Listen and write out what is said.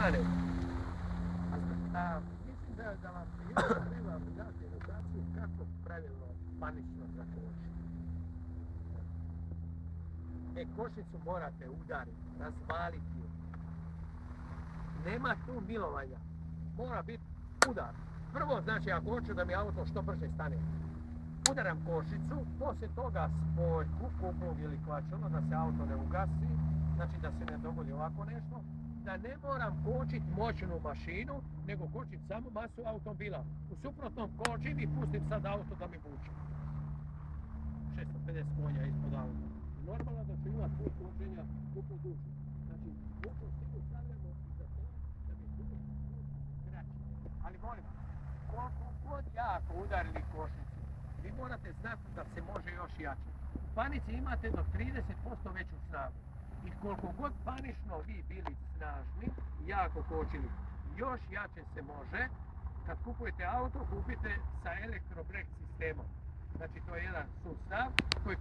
stane. Mislim da vam još treba dati edukaciju kako pravilno panično zakočiti. Kočnicu morate udariti, razvaliti je. Nema tu milovanja. Mora biti udar. Prvo, znači, ako hoću da mi auto što brže stane, udaram kočnicu, poslije toga spoljku, kuplog ili kvačilo, da se auto ne ugasi, znači da se ne dogodi ovako nešto, da ne moram kočiti moćnu mašinu, nego kočim samo masu automobila. U suprotnom kočim i pustim sad auto da mi vuče. 650 konja ispod auta. Normalno da ću imati put kočenja duplo duže. Znači, duplo stigu stavljamo i za to da bi put kraći. Ali molim, koliko god jako udarili kočnicu, vi morate znati da se može još jače. U panici imate do 30% veću snagu. I koliko god panično vi bili snažni i jako kočili, još jače se može. Kad kupujete auto, kupite sa elektrobrek sistemom. Znači, to je jedan sustav koji